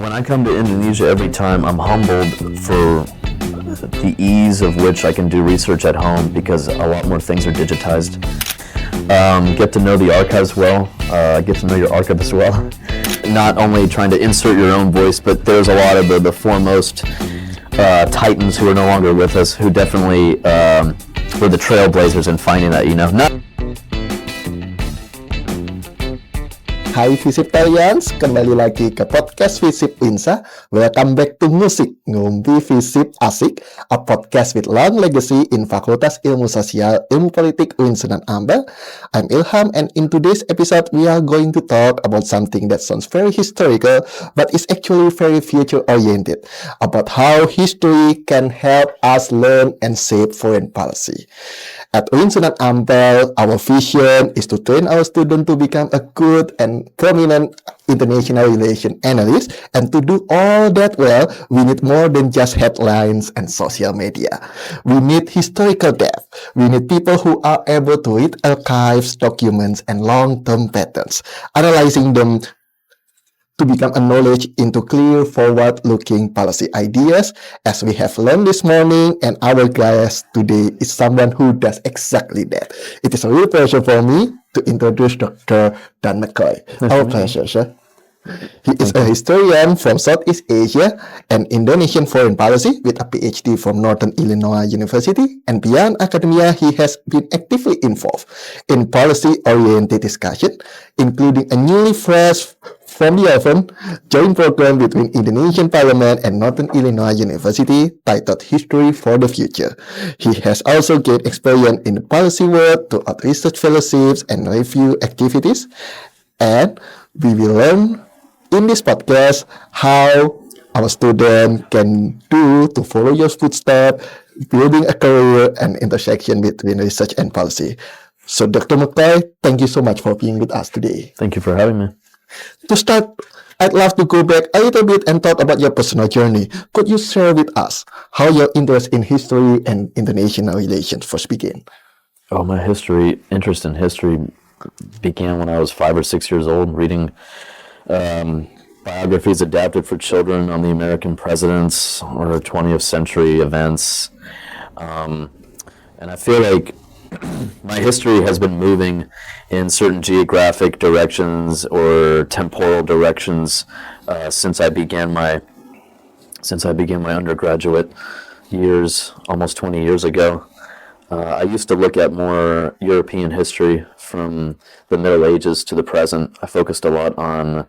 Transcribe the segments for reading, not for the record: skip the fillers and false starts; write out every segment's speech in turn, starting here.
When I come to Indonesia every time, I'm humbled for the ease of which I can do research at home because a lot more things are digitized. Get to know the archives well, get to know your archivist well. Not only trying to insert your own voice, but there's a lot of the foremost titans who are no longer with us, who definitely were the trailblazers in finding that, Hai FISIPtarians, kembali lagi ke podcast FISIP UINSA. Welcome back to Ngusik, Ngumpi FISIP Asik, a podcast with long legacy in Fakultas Ilmu Sosial, Ilmu Politik UINSA dan Amber. I'm Ilham, and in today's episode, we are going to talk about something that sounds very historical, but is actually very future-oriented, about how history can help us learn and shape foreign policy. At UINSA dan Amber, our vision is to train our students to become a good and prominent international relation analyst, and to do all that well, we need more than just headlines and social media. We need historical depth. We need people who are able to read archives, documents, and long-term patterns, analyzing them to become a knowledge into clear, forward-looking policy ideas, as we have learned this morning, and our guest today is someone who does exactly that. It is a real pleasure for me to introduce Dr. Dan McCoy. Our pleasure, sir. He is a historian from Southeast Asia and Indonesian foreign policy with a PhD from Northern Illinois University, and beyond academia, he has been actively involved in policy-oriented discussion, including a newly fresh from the oven joint program between Indonesian Parliament and Northern Illinois University titled History for the Future. He has also gained experience in the policy world throughout research fellowships and review activities, and we will learn in this podcast how our student can do to follow your footsteps, building a career and intersection between research and policy. So Dr. McCoy, thank you so much for being with us today. Thank you for having me. To start, I'd love to go back a little bit and talk about your personal journey. Could you share with us how your interest in history and international relations first began? Oh, my interest in history began when I was 5 or 6 years old, reading biographies adapted for children on the American presidents or 20th century events. And I feel like my history has been moving in certain geographic directions or temporal directions since I began my undergraduate years, almost 20 years ago. I used to look at more European history from the Middle Ages to the present. I focused a lot on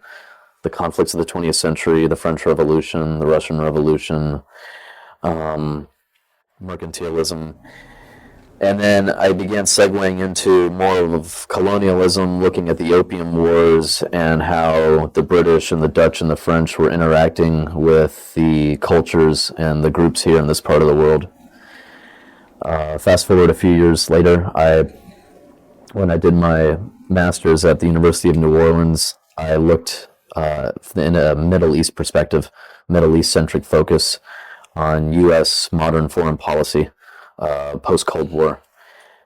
the conflicts of the 20th century, the French Revolution, the Russian Revolution, mercantilism. And then I began segueing into more of colonialism, looking at the Opium Wars and how the British and the Dutch and the French were interacting with the cultures and the groups here in this part of the world. Fast forward a few years later, when I did my master's at the University of New Orleans, I looked in a Middle East perspective, Middle East-centric focus on U.S. modern foreign policy. Post-Cold War,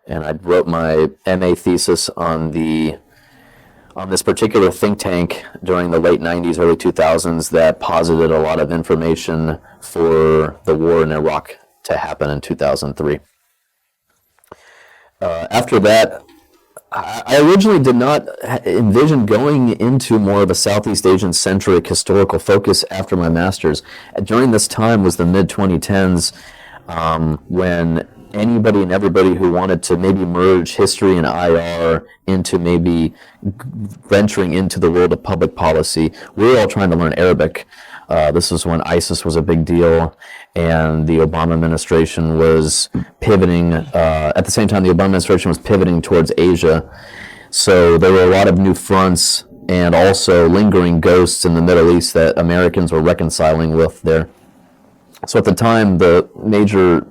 and I wrote my MA thesis on this particular think tank during the late 90s, early 2000s that posited a lot of information for the war in Iraq to happen in 2003. After that, I originally did not envision going into more of a Southeast Asian-centric historical focus after my master's. During this time was the mid-2010s, when anybody and everybody who wanted to maybe merge history and IR into maybe venturing into the world of public policy, we were all trying to learn Arabic. This was when ISIS was a big deal, and the Obama administration was pivoting. At the same time, the Obama administration was pivoting towards Asia. So there were a lot of new fronts and also lingering ghosts in the Middle East that Americans were reconciling with there. So at the time, the major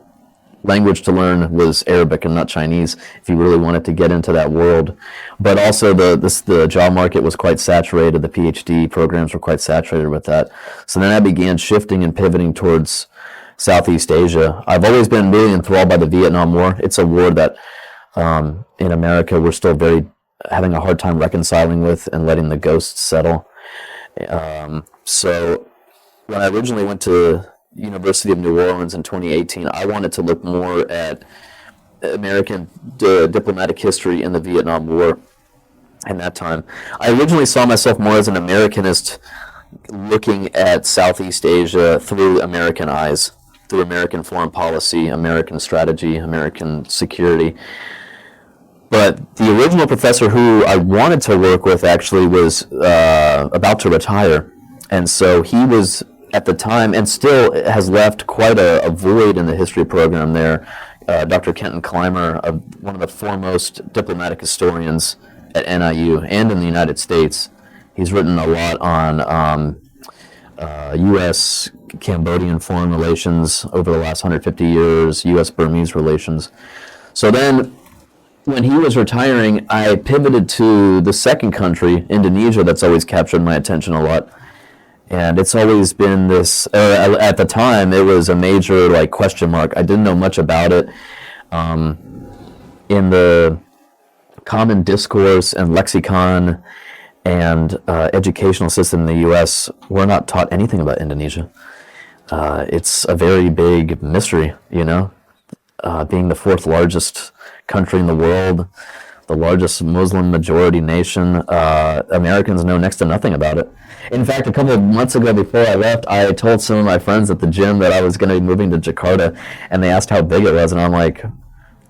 language to learn was Arabic and not Chinese if you really wanted to get into that world. But also the job market was quite saturated. The PhD programs were quite saturated with that. So then I began shifting and pivoting towards Southeast Asia. I've always been really enthralled by the Vietnam War. It's a war that in America we're still having a hard time reconciling with and letting the ghosts settle. So when I originally went to University of New Orleans in 2018, I wanted to look more at American diplomatic history in the Vietnam War. In that time, I originally saw myself more as an Americanist, looking at Southeast Asia through American eyes, through American foreign policy, American strategy, American security. But the original professor who I wanted to work with actually was about to retire. And so he was, at the time, and still has left quite a void in the history program there, Dr. Kenton Clymer, one of the foremost diplomatic historians at NIU and in the United States. He's written a lot on U.S. Cambodian foreign relations over the last 150 years, U.S. Burmese relations. So then, when he was retiring, I pivoted to the second country, Indonesia, that's always captured my attention a lot. And it's always been this, at the time, it was a major question mark. I didn't know much about it. In the common discourse and lexicon and educational system in the U.S., we're not taught anything about Indonesia. It's a very big mystery, being the fourth largest country in the world, the largest Muslim majority nation. Americans know next to nothing about it. In fact, a couple of months ago before I left, I told some of my friends at the gym that I was going to be moving to Jakarta, and they asked how big it was, and I'm like,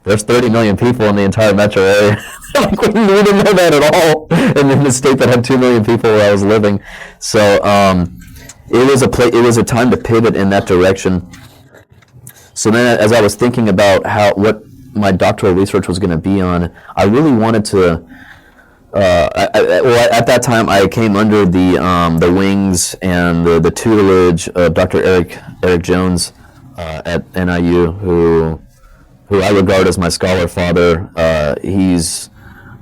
there's 30 million people in the entire metro area. We didn't know that at all. And in the state that had 2 million people where I was living. So it was a time to pivot in that direction. So then, as I was thinking about what my doctoral research was going to be on, I really wanted to. At that time, I came under the wings and the tutelage of Dr. Eric Jones at NIU, who I regard as my scholar father. He's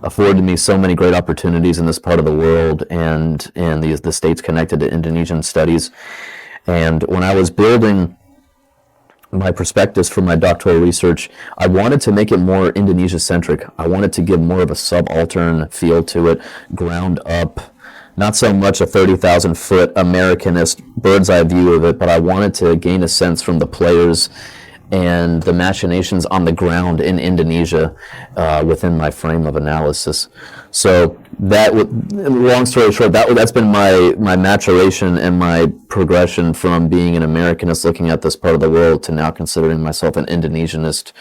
afforded me so many great opportunities in this part of the world and the states connected to Indonesian studies. And when I was building my prospectus for my doctoral research, I wanted to make it more Indonesia-centric. I wanted to give more of a subaltern feel to it, ground up, not so much a 30,000-foot Americanist bird's-eye view of it, but I wanted to gain a sense from the players and the machinations on the ground in Indonesia within my frame of analysis. So long story short, that's been my maturation and my progression from being an Americanist looking at this part of the world to now considering myself an Indonesianist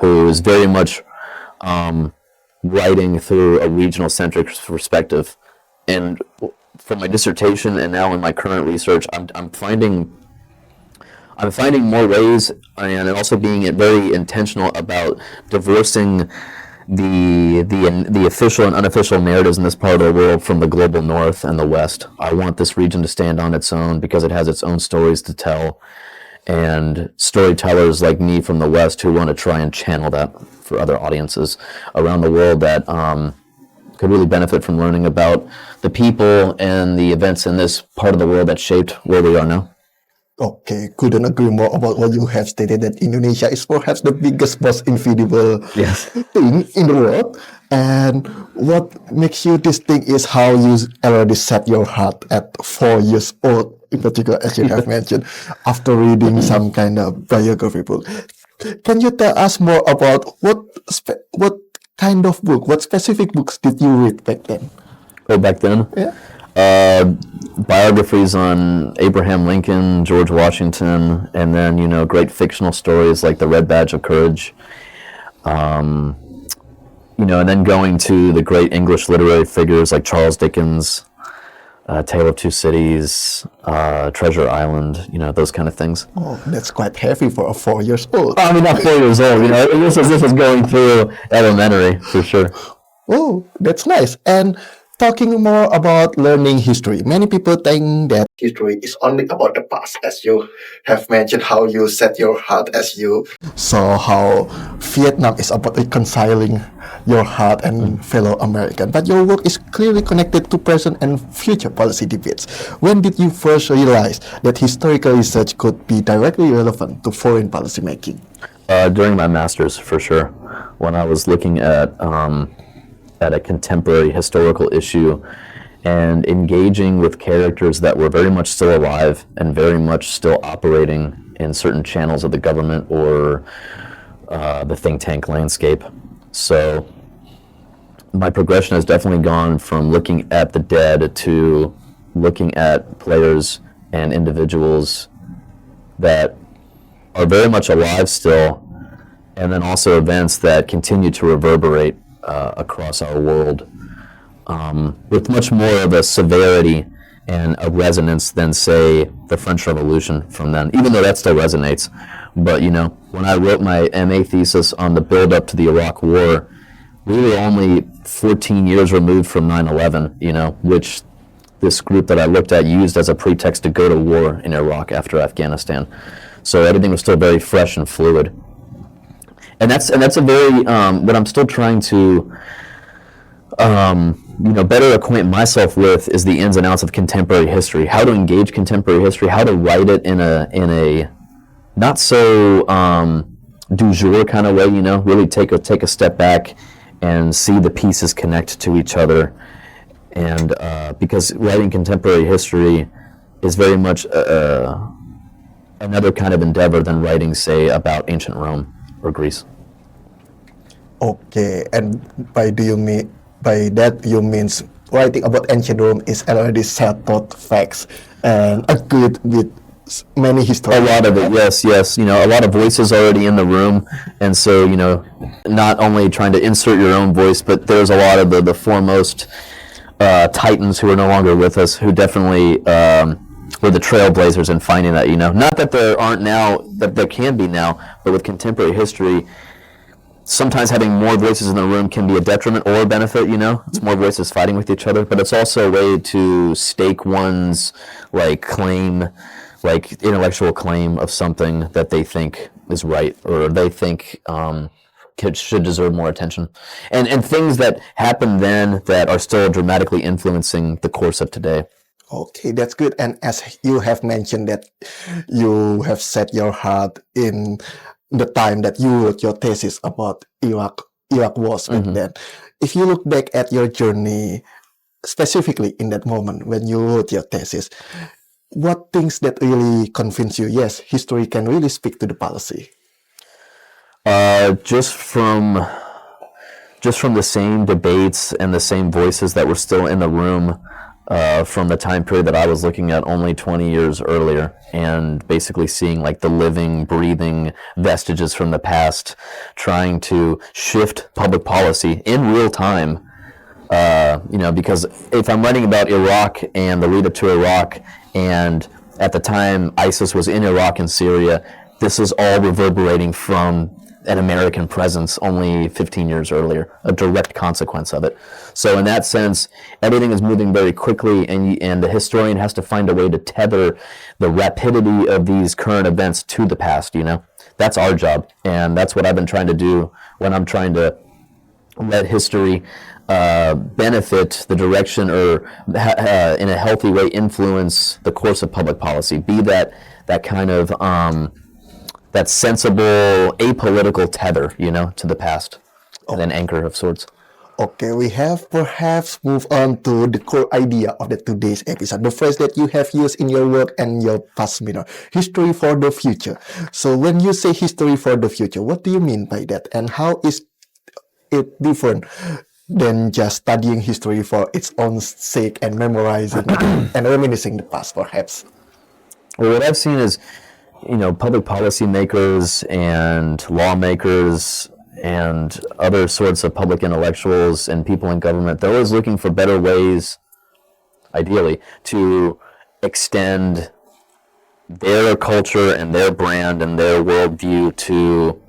who is very much writing through a regional-centric perspective. And for my dissertation and now in my current research, I'm finding more ways, and also being very intentional about divorcing the official and unofficial narratives in this part of the world from the global north and the west. I want this region to stand on its own because it has its own stories to tell, and storytellers like me from the west who want to try and channel that for other audiences around the world that could really benefit from learning about the people and the events in this part of the world that shaped where we are now. Okay, couldn't agree more about what you have stated, that Indonesia is perhaps the biggest, most invisible thing in the world. And what makes you distinct is how you already set your heart at 4 years old, in particular, as you have mentioned, after reading some kind of biography book. Can you tell us more about what kind of book, what specific books did you read back then? Oh, back then? Yeah. Biographies on Abraham Lincoln, George Washington, and then, great fictional stories like The Red Badge of Courage. And then going to the great English literary figures like Charles Dickens, Tale of Two Cities, Treasure Island, those kind of things. Oh, that's quite heavy for a 4 years old. I mean, not 4 years old, this is going through elementary, for sure. Oh, that's nice. And talking more about learning history, many people think that history is only about the past, as you have mentioned how you set your heart as you saw how Vietnam is about reconciling your heart and fellow American. But your work is clearly connected to present and future policy debates. When did you first realize that historical research could be directly relevant to foreign policy making? During my master's, for sure. When I was looking at a contemporary historical issue and engaging with characters that were very much still alive and very much still operating in certain channels of the government or the think tank landscape. So my progression has definitely gone from looking at the dead to looking at players and individuals that are very much alive still, and then also events that continue to reverberate across our world with much more of a severity and a resonance than, say, the French Revolution from then, even though that still resonates. But, you know, when I wrote my MA thesis on the build-up to the Iraq War, we were only 14 years removed from 9/11, you know, which this group that I looked at used as a pretext to go to war in Iraq after Afghanistan. So everything was still very fresh and fluid. And that's a very, what I'm still trying to, better acquaint myself with is the ins and outs of contemporary history, how to engage contemporary history, how to write it in a not so du jour kind of way, you know, really take a step back and see the pieces connect to each other. And because writing contemporary history is very much another kind of endeavor than writing, say, about ancient Rome or Greece. Okay, and by that you means writing about ancient Rome is already settled facts and agreed with many A historians. lot of it, yes. You know, a lot of voices already in the room, and so, you know, not only trying to insert your own voice, but there's a lot of the foremost titans who are no longer with us, who definitely were the trailblazers in finding that, you know. Not that there aren't now, that there can be now, but with contemporary history, sometimes having more voices in the room can be a detriment or a benefit, you know. It's more voices fighting with each other, but it's also a way to stake one's, claim, intellectual claim of something that they think is right, or they think should deserve more attention. And things that happened then that are still dramatically influencing the course of today. Okay, that's good. And as you have mentioned that you have set your heart in the time that you wrote your thesis about Iraq wars back then. If you look back at your journey, specifically in that moment when you wrote your thesis, what things that really convince you, yes, history can really speak to the policy? Just from the same debates and the same voices that were still in the room from the time period that I was looking at only 20 years earlier, and basically seeing the living, breathing vestiges from the past, trying to shift public policy in real time. Because if I'm writing about Iraq and the lead up to Iraq, and at the time ISIS was in Iraq and Syria, this is all reverberating from an American presence only 15 years earlier, a direct consequence of it. So in that sense, everything is moving very quickly, and the historian has to find a way to tether the rapidity of these current events to the past, you know? That's our job, and that's what I've been trying to do when I'm trying to let history benefit the direction, or in a healthy way influence the course of public policy. Be that kind of that sensible apolitical tether, you know, to the past, and an anchor of sorts. Okay, we have perhaps moved on to the core idea of today's episode, the phrase that you have used in your work and your past seminar, history for the future. So when you say history for the future, what do you mean by that, and how is it different than just studying history for its own sake and memorizing and reminiscing the past, perhaps? Well, what I've seen is, you know, public policy makers and lawmakers and other sorts of public intellectuals and people in government, they're always looking for better ways, ideally, to extend their culture and their brand and their worldview to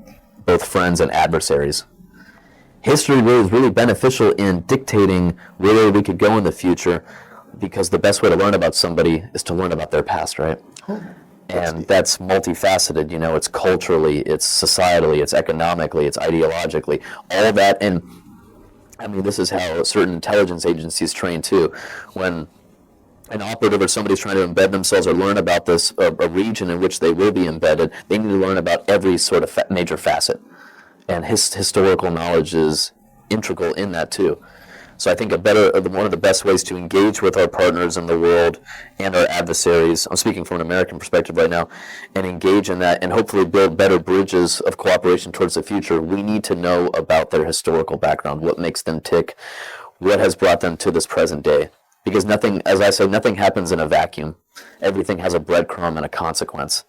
both friends and adversaries. History really is really beneficial in dictating where we could go in the future, because the best way to learn about somebody is to learn about their past, right? And that's multifaceted, you know, it's culturally, it's societally, it's economically, it's ideologically, all of that. And I mean, this is how certain intelligence agencies train too. When an operative or somebody's trying to embed themselves or learn about this, a region in which they will be embedded, they need to learn about every sort of major facet. And historical knowledge is integral in that too. So I think one of the best ways to engage with our partners in the world and our adversaries, I'm speaking from an American perspective right now, and engage in that and hopefully build better bridges of cooperation towards the future, we need to know about their historical background, what makes them tick, what has brought them to this present day. Because nothing, as I say, nothing happens in a vacuum. Everything has a breadcrumb and a consequence.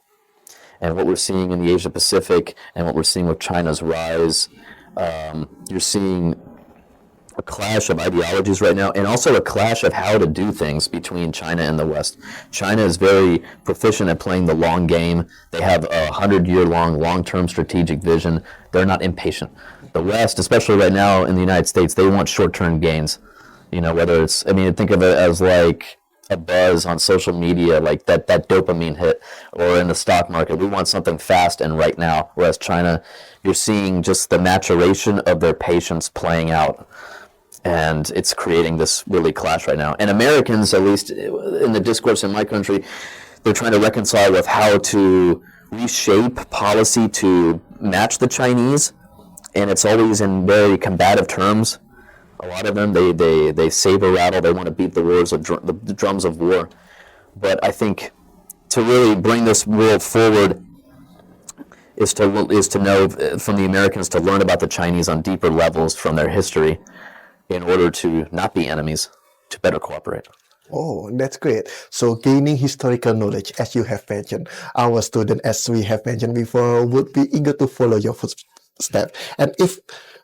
And what we're seeing in the Asia Pacific and what we're seeing with China's rise, you're seeing a clash of ideologies right now, and also a clash of how to do things between China and the West. China is very proficient at playing the long game. They have a 100-year-long, long-term strategic vision. They're not impatient. The West, especially right now in the United States, they want short-term gains. Whether it's, think of it as like a buzz on social media, like that dopamine hit, or in the stock market. We want something fast and right now. Whereas China, you're seeing just the maturation of their patience playing out. And it's creating this really clash right now. And Americans, at least in the discourse in my country, they're trying to reconcile with how to reshape policy to match the Chinese. And it's always in very combative terms. A lot of them, they saber rattle. They want to beat the the drums of war. But I think to really bring this world forward is to know from the Americans, to learn about the Chinese on deeper levels from their history, in order to not be enemies, to better cooperate. Oh, that's great. So gaining historical knowledge, as you have mentioned, our students, as we have mentioned before, would be eager to follow your footsteps. And if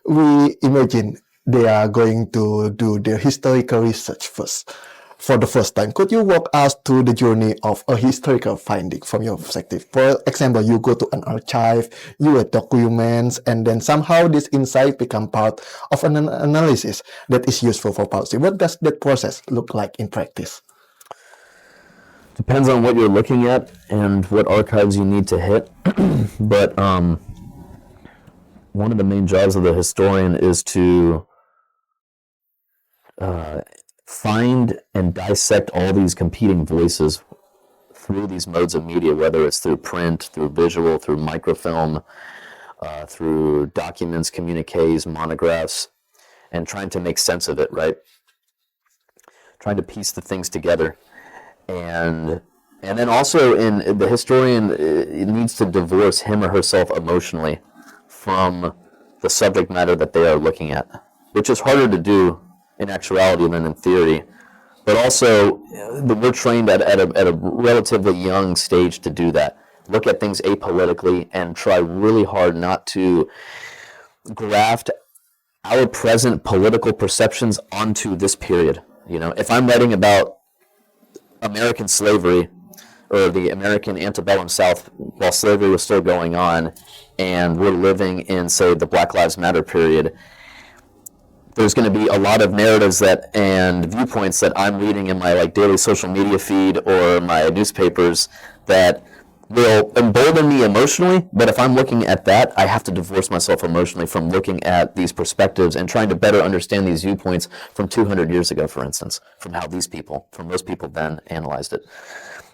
we imagine they are going to do their historical research for the first time, could you walk us through the journey of a historical finding from your perspective? For example, you go to an archive, you read documents, and then somehow this insight become part of an analysis that is useful for policy. What does that process look like in practice? Depends on what you're looking at and what archives you need to hit. But one of the main jobs of the historian is to find and dissect all these competing voices through these modes of media, whether it's through print, through visual, through microfilm, through documents, communiques, monographs, and trying to make sense of it, right? Trying to piece the things together. And then also in the historian, it needs to divorce him or herself emotionally from the subject matter that they are looking at, which is harder to do in actuality than in theory. But also, we're trained at a relatively young stage to do that. Look at things apolitically and try really hard not to graft our present political perceptions onto this period. If I'm writing about American slavery or the American antebellum South while slavery was still going on, and we're living in, say, the Black Lives Matter period, there's going to be a lot of narratives and viewpoints that I'm reading in my daily social media feed or my newspapers that will embolden me emotionally. But if I'm looking at that, I have to divorce myself emotionally from looking at these perspectives and trying to better understand these viewpoints from 200 years ago, for instance, from how those people then analyzed it.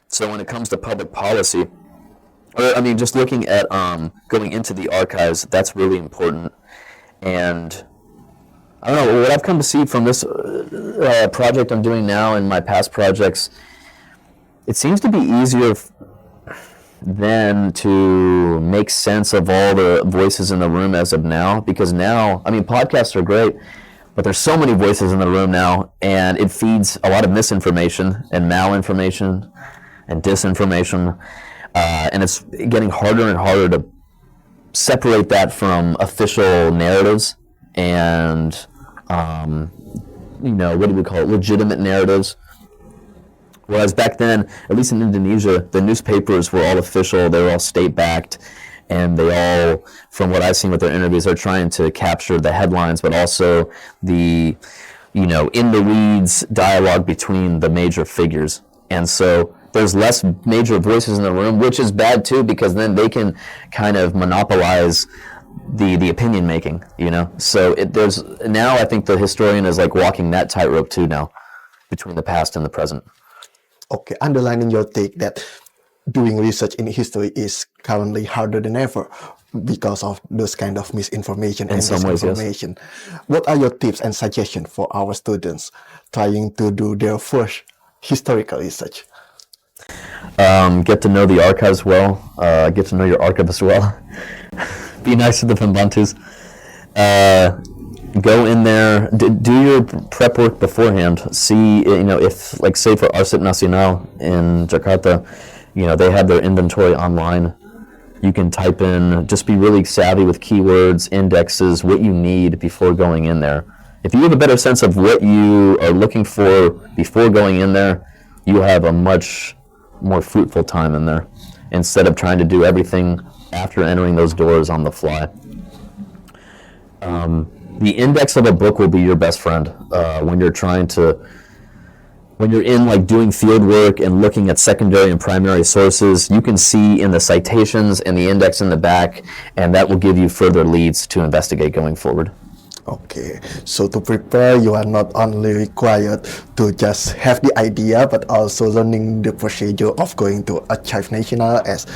So when it comes to public policy, just looking at going into the archives, that's really important. And I don't know, what I've come to see from this project I'm doing now and my past projects, it seems to be easier than to make sense of all the voices in the room as of now, because now, podcasts are great, but there's so many voices in the room now, and it feeds a lot of misinformation and malinformation and disinformation, and it's getting harder and harder to separate that from official narratives and what do we call it, legitimate narratives. Whereas back then, at least in Indonesia, the newspapers were all official, they were all state-backed, and they all, from what I've seen with their interviews, are trying to capture the headlines, but also the, in the weeds dialogue between the major figures. And so there's less major voices in the room, which is bad too, because then they can kind of monopolize the opinion making, So there's now, I think the historian is walking that tightrope too now, between the past and the present. Okay, underlining your take that doing research in history is currently harder than ever because of those kind of misinformation and some ways, yes. disinformation. What are your tips and suggestions for our students trying to do their first historical research? Get to know the archives well. Get to know your archivist well. Be nice to the pembantus. Go in there, do your prep work beforehand. See, if, like, say for Arsip Nasional in Jakarta, they have their inventory online. You can type in, just be really savvy with keywords, indexes, what you need before going in there. If you have a better sense of what you are looking for before going in there, you have a much more fruitful time in there, instead of trying to do everything after entering those doors on the fly. The index of a book will be your best friend when you're in, like, doing field work and looking at secondary and primary sources. You can see in the citations and the index in the back, and that will give you further leads to investigate going forward. Okay, so to prepare, you are not only required to just have the idea, but also learning the procedure of going to Archive National, as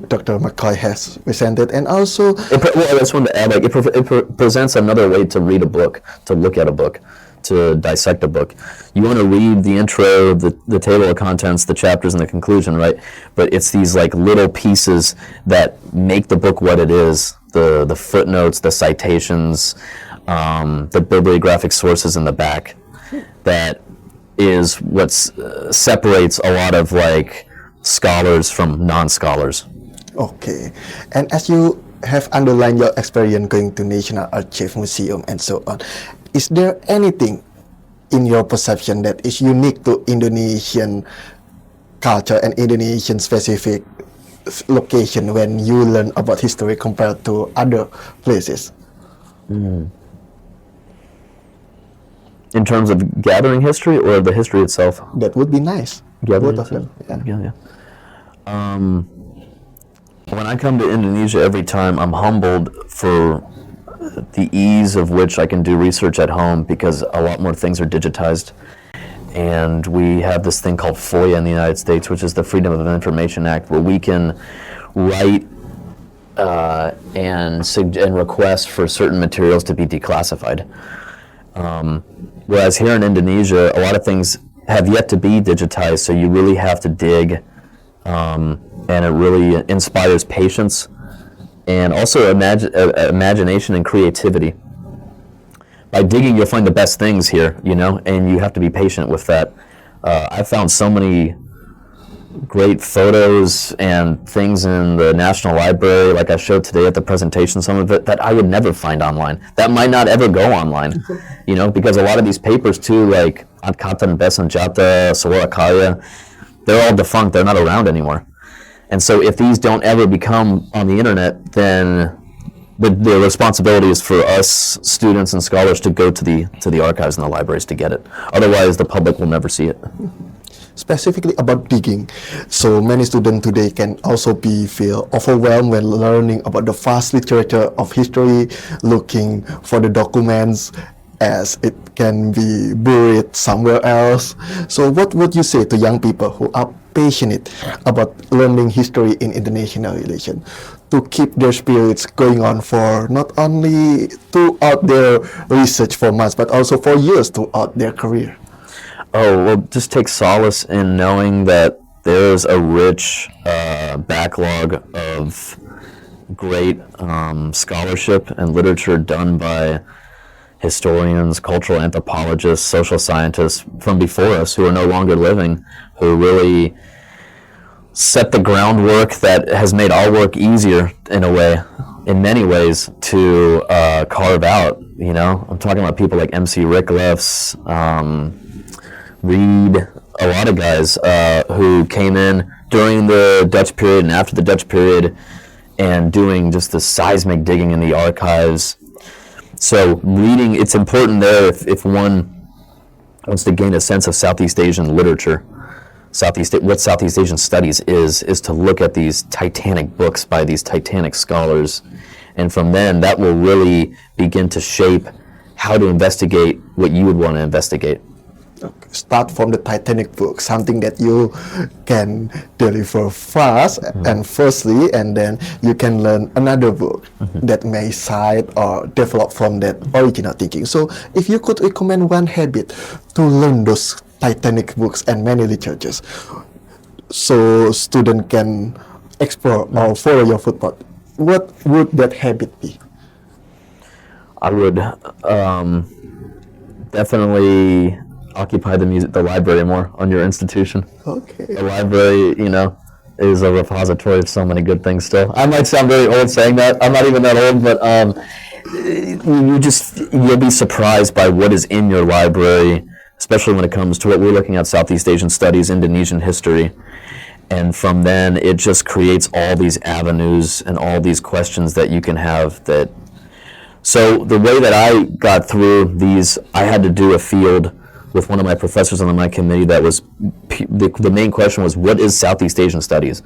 Dr. McCoy has presented, and also... I just wanted to add, like, it presents another way to read a book, to look at a book, to dissect a book. You want to read the intro, the table of contents, the chapters, and the conclusion, right? But it's these, like, little pieces that make the book what it is, the footnotes, the citations, the bibliographic sources in the back. That is what separates a lot of, like, scholars from non-scholars. Okay, and as you have underlined your experience going to National Archive Museum and so on, is there anything in your perception that is unique to Indonesian culture and Indonesian specific location when you learn about history compared to other places? In terms of gathering history or the history itself? That would be nice. Gathering Both of them. Yeah. When I come to Indonesia, every time I'm humbled for the ease of which I can do research at home, because a lot more things are digitized. And we have this thing called FOIA in the United States, which is the Freedom of Information Act, where we can write and request for certain materials to be declassified. Whereas here in Indonesia, a lot of things have yet to be digitized, so you really have to dig, and it really inspires patience and also imagination and creativity. By digging, you'll find the best things here, and you have to be patient with that. I found so many great photos and things in the National Library, like I showed today at the presentation, some of it that I would never find online. That might not ever go online, because a lot of these papers too, like Angkatan Besanjata, Sawarakaya, they're all defunct, they're not around anymore. And so if these don't ever become on the internet, then the responsibility is for us students and scholars to go to the archives and the libraries to get it. Otherwise, the public will never see it. Specifically about digging, so many students today can also feel overwhelmed when learning about the vast literature of history, looking for the documents as it can be buried somewhere else. So what would you say to young people who are passionate about learning history in international relations to keep their spirits going on for not only throughout their research for months, but also for years throughout their career? Oh, well, just take solace in knowing that there's a rich backlog of great scholarship and literature done by historians, cultural anthropologists, social scientists from before us who are no longer living, who really set the groundwork that has made our work easier in a way, in many ways, to carve out. I'm talking about people like MC Ricklefs, Reed, a lot of guys who came in during the Dutch period and after the Dutch period and doing just the seismic digging in the archives. So reading, it's important there if one wants to gain a sense of Southeast Asian literature, what Southeast Asian studies is to look at these titanic books by these titanic scholars. And from then, that will really begin to shape how to investigate what you would want to investigate. Okay. start from the Titanic book, something that you can deliver fast and firstly, and then you can learn another book that may cite or develop from that original thinking. So if you could recommend one habit to learn those Titanic books and many literatures, so student can explore or follow your footpath, what would that habit be? I would definitely occupy the library more on your institution. Okay. The library, is a repository of so many good things still. I might sound very old saying that. I'm not even that old, but you'll be surprised by what is in your library, especially when it comes to what we're looking at, Southeast Asian studies, Indonesian history. And from then, it just creates all these avenues and all these questions that you can have that. So the way that I got through these, I had to do a field with one of my professors on my committee that was, the main question was, what is Southeast Asian studies?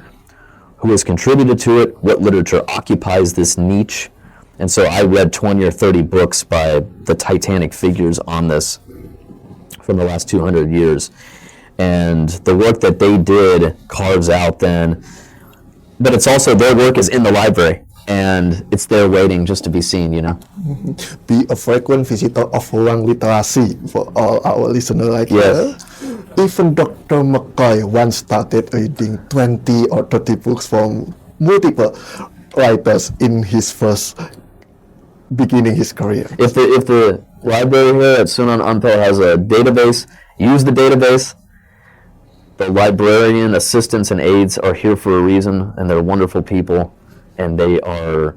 Who has contributed to it? What literature occupies this niche? And so I read 20 or 30 books by the Titanic figures on this from the last 200 years. And the work that they did carves out then, but it's also, their work is in the library. And it's there waiting just to be seen, Be a frequent visitor of Ruang Literasi for all our listeners like Yes. here. Even Dr. McCoy once started reading 20 or 30 books from multiple writers in his first beginning his career. If the library here at Sunan Ampel has a database, use the database. The librarian assistants and aides are here for a reason, and they're wonderful people. And they are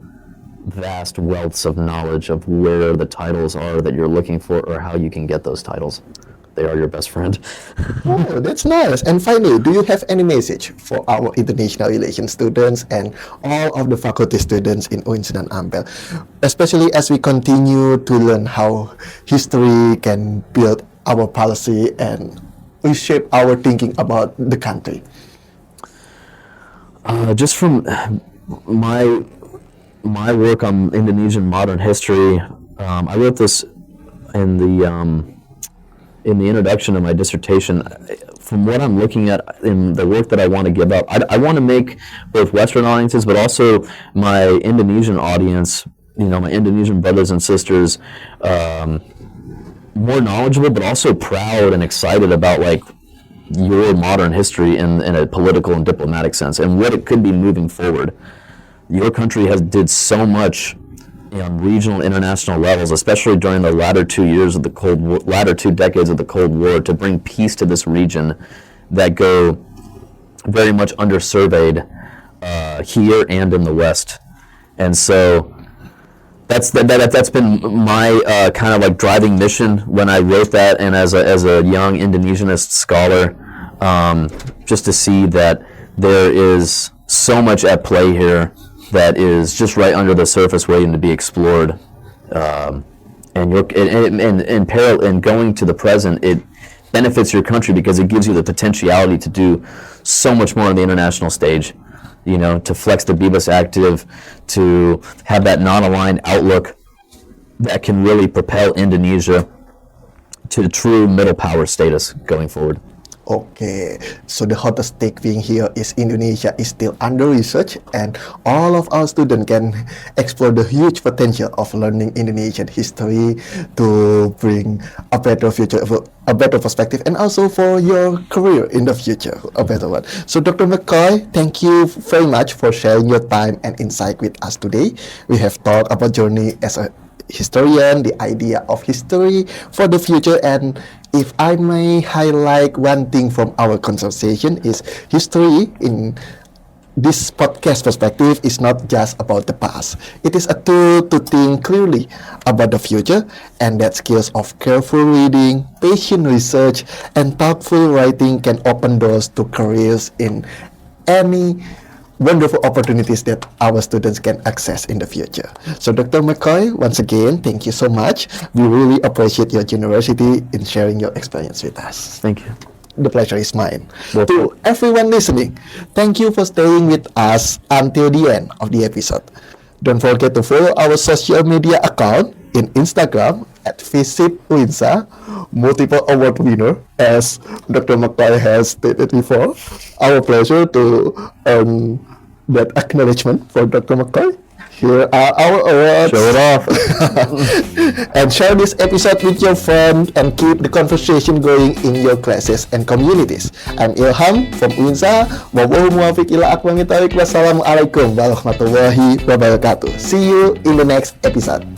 vast wealths of knowledge of where the titles are that you're looking for or how you can get those titles. They are your best friend. Oh, that's nice. And finally, do you have any message for our international relations students and all of the faculty students in UINSA dan Ampel, especially as we continue to learn how history can build our policy and reshape our thinking about the country? Just from my work on Indonesian modern history, I wrote this in the introduction of my dissertation. From what I'm looking at in the work that I want to give up, I want to make both Western audiences, but also my Indonesian audience, my Indonesian brothers and sisters, more knowledgeable, but also proud and excited about your modern history in a political and diplomatic sense, and what it could be moving forward. Your country did so much on regional, international levels, especially during the latter 2 decades of the Cold War, to bring peace to this region that go very much undersurveyed here and in the West. And so that's been my kind of driving mission when I wrote that, and as a young Indonesianist scholar, just to see that there is so much at play here that is just right under the surface waiting to be explored. And in parallel, and going to the present, it benefits your country because it gives you the potentiality to do so much more on the international stage. To flex the Bebas active, to have that non-aligned outlook that can really propel Indonesia to true middle power status going forward. Okay, so the hottest take being here is Indonesia is still under research, and all of our students can explore the huge potential of learning Indonesian history to bring a better future, a better perspective, and also for your career in the future, a better one. So Dr. McCoy, thank you very much for sharing your time and insight with us today. We have talked about journey as a historian, the idea of history for the future, and if I may highlight one thing from our conversation is history in this podcast perspective is not just about the past. It is a tool to think clearly about the future, and that skills of careful reading, patient research, and thoughtful writing can open doors to careers in any wonderful opportunities that our students can access in the future. So Dr. McCoy, once again, thank you so much. We really appreciate your generosity in sharing your experience with us. Thank you. The pleasure is mine. Well, to everyone listening, thank you for staying with us until the end of the episode. Don't forget to follow our social media account in Instagram at FISIP UINSA, multiple award winner, as Dr. McCoy has stated before. Our pleasure to earn that acknowledgement for Dr. McCoy. Here are our awards. Show it off. And share this episode with your friend and keep the conversation going in your classes and communities. I'm Ilham from UINSA. Wallahu muwaffiq ila aqwamit thoriq. Wassalamualaikum warahmatullahi wabarakatuh. See you in the next episode.